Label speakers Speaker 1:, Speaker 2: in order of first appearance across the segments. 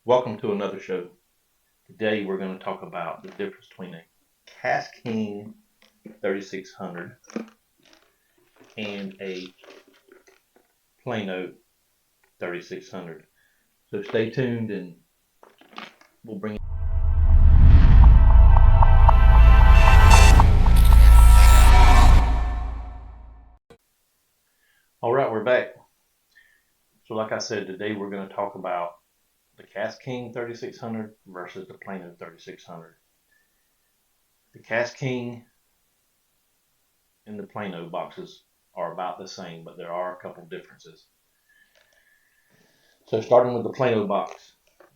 Speaker 1: Welcome to another show. Today we're going to talk about the difference between a KastKing 3600 and a Plano 3600. So stay tuned and we'll bring Alright, we're back. So like I said, today we're going to talk about the KastKing 3600 versus the Plano 3600. The KastKing and the Plano boxes are about the same, but there are a couple differences. So starting with the Plano box,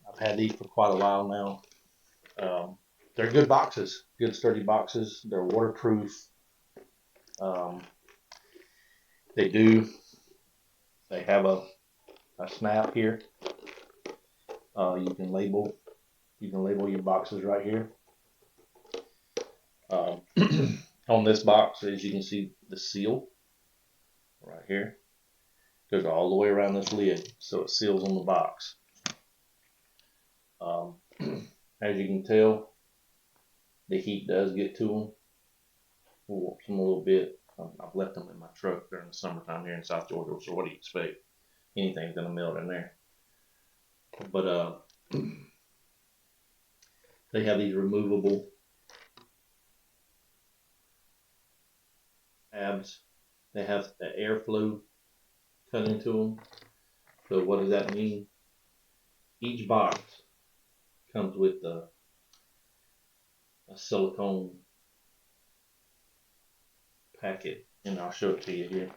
Speaker 1: I've had these for quite a while now. They're good boxes, good sturdy boxes. They're waterproof. They have a snap here. You can label your boxes right here. On this box, as you can see, the seal right here goes all the way around this lid, so it seals on the box. As you can tell, the heat does get to them. We'll watch them a little bit. I've left them in my truck during the summertime here in South Georgia, so what do you expect? Anything's gonna melt in there. But they have these removable tabs. They have the airflow cut into them. So what does that mean? Each box comes with a silicone packet, and I'll show it to you here.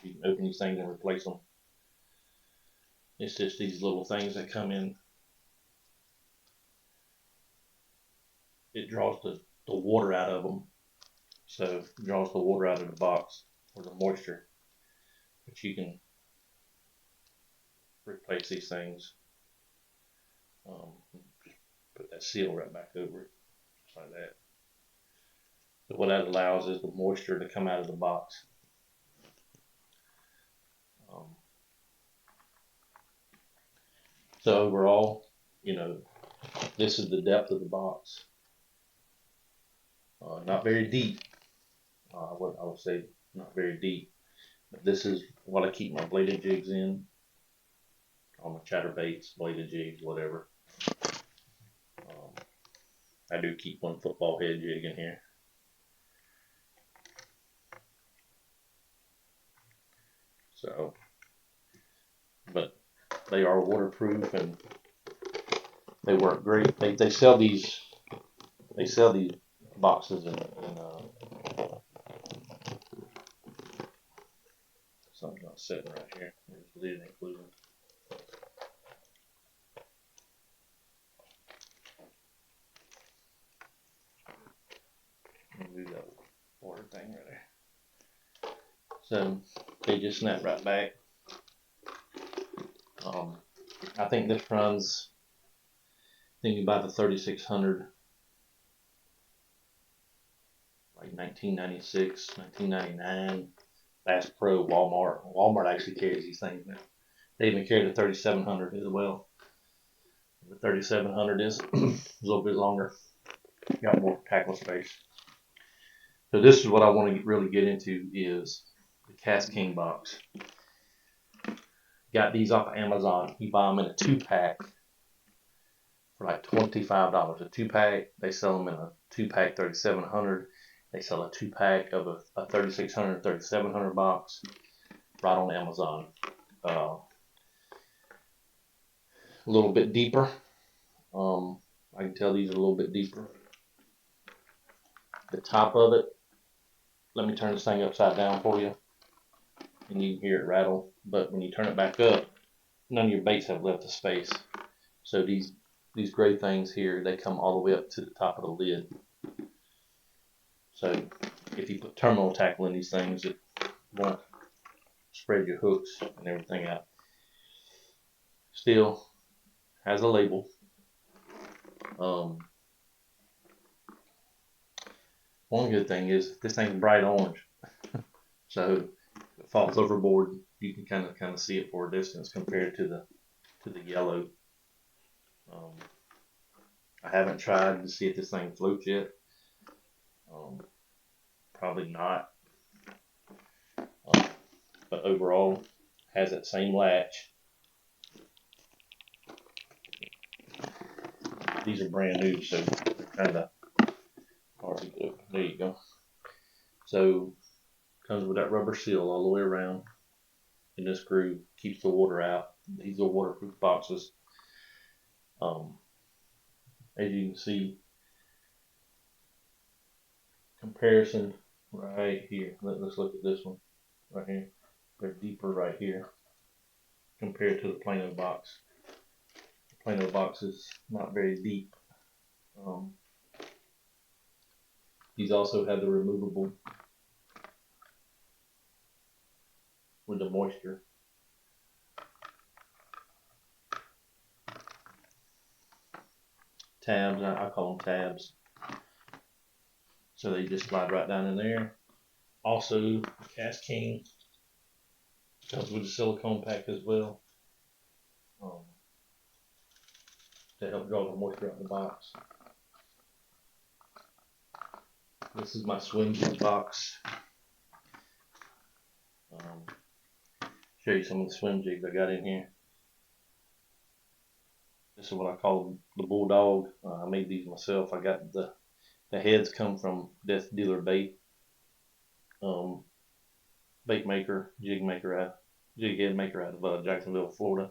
Speaker 1: You can open these things and replace them. It's just these little things that come in. It draws the water out of them. So it draws the water out of the box, or the moisture. But you can replace these things. Just put that seal right back over it, just like that. So what that allows is the moisture to come out of the box. So overall, this is the depth of the box. Not very deep. I would say not very deep. But this is what I keep my bladed jigs in. All my chatterbaits, bladed jigs, whatever. I do keep one football head jig in here. So, but they are waterproof and they work great. They sell these boxes in something's not sitting right here. There's the lid included. Move that water thing right there. So they just snap right back. I think this runs, thinking about the 3600, like 1996, 1999, Bass Pro, Walmart. Walmart actually carries these things now. They even carry the 3700 as well. The 3700 is a little bit longer, got more tackle space. So this is what I want to really get into, is the KastKing box. Got these off of Amazon. You buy them in a 2-pack for like $25. A 2-pack, they sell them in a 2-pack 3700. They sell a 2-pack of a 3600, 3700 box right on Amazon. A little bit deeper. I can tell these are a little bit deeper. The top of it, let me turn this thing upside down for you, and you can hear it rattle. But when you turn it back up, none of your baits have left the space. So these gray things here, they come all the way up to the top of the lid. So if you put terminal tackle in these things, it won't spread your hooks and everything out. Still has a label. One good thing is this thing's bright orange. So if it falls overboard, you can kind of see it for a distance compared to the yellow. I haven't tried to see if this thing floats yet. Probably not. But overall, has that same latch. These are brand new, so they're kind of hard to do. There you go. So comes with that rubber seal all the way around. And this groove keeps the water out. These are waterproof boxes. As you can see, comparison right here. Let's look at this one right here. They're deeper right here compared to the Plano box. The Plano box is not very deep. These also have the removable with the moisture. Tabs, I call them tabs. So they just slide right down in there. Also, the KastKing comes with a silicone pack as well to help draw the moisture out of the box. This is my swim jig box. Show you some of the swim jigs I got in here. This is what I call the Bulldog. I made these myself. I got the heads come from Death Dealer Bait. Bait maker, jig head maker out of Jacksonville, Florida.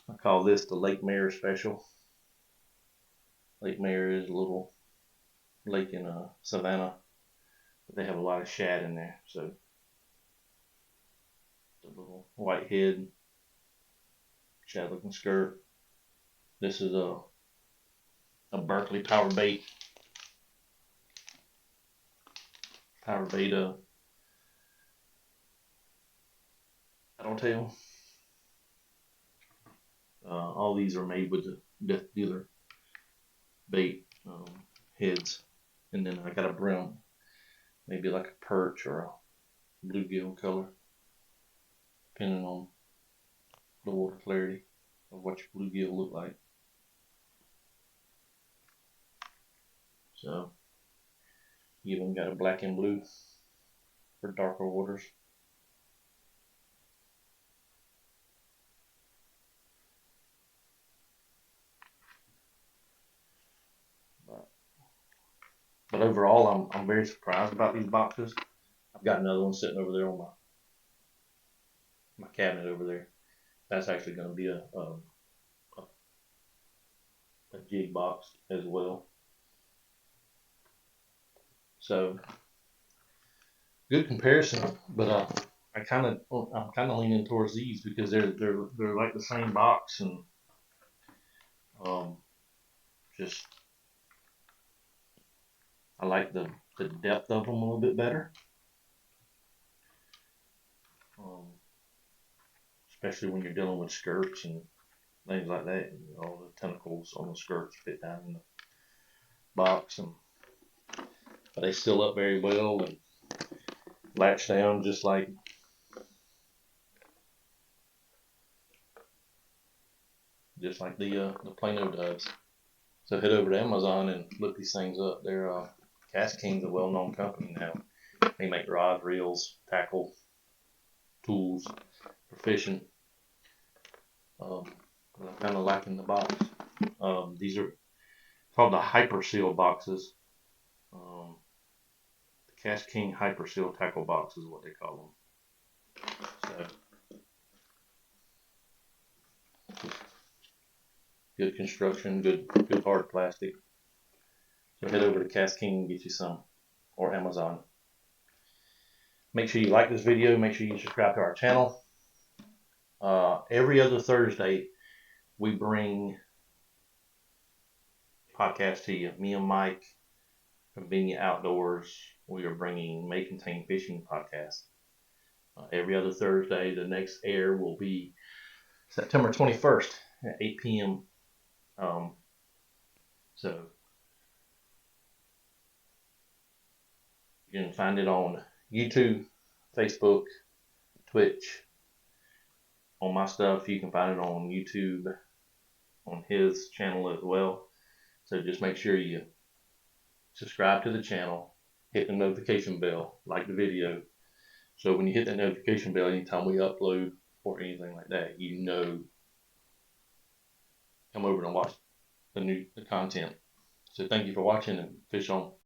Speaker 1: I call this the Lake Mare Special. Lake Mare is a little lake in Savannah, but they have a lot of shad in there. So the little white head, shad looking skirt. This is a Berkeley power bait. Power beta. I don't tell. All these are made with the Death Dealer bait heads, and then I got a brim, maybe like a perch or a bluegill color, depending on the water clarity of what your bluegill look like. So you even got a black and blue for darker waters. But overall, I'm very surprised about these boxes. I've got another one sitting over there on my cabinet over there. That's actually going to be a jig box as well. So good comparison, but I'm kind of leaning towards these because they're like the same box, and just I like the depth of them a little bit better, especially when you're dealing with skirts and things like that. All the tentacles on the skirts fit down in the box, but they seal up very well and latch down just like the Plano does. So head over to Amazon and look these things up. They're KastKing's a well-known company now. They make rods, reels, tackle, tools for fishing. I'm kind of liking the box. These are called the HyperSeal boxes. The KastKing HyperSeal tackle box is what they call them. So good construction, good hard plastic. So head over to KastKing and get you some, or Amazon. Make sure you like this video. Make sure you subscribe to our channel. Every other Thursday, we bring podcast to you. Me and Mike, Convenient Outdoors, we are bringing May Contain Fishing podcast. Every other Thursday. The next air will be September 21st at 8 p.m. So you can find it on YouTube, Facebook, Twitch, on my stuff. You can find it on YouTube, on his channel as well. So just make sure you subscribe to the channel, hit the notification bell, like the video. So when you hit that notification bell, anytime we upload or anything like that, you know, come over and watch the content. So thank you for watching, and fish on.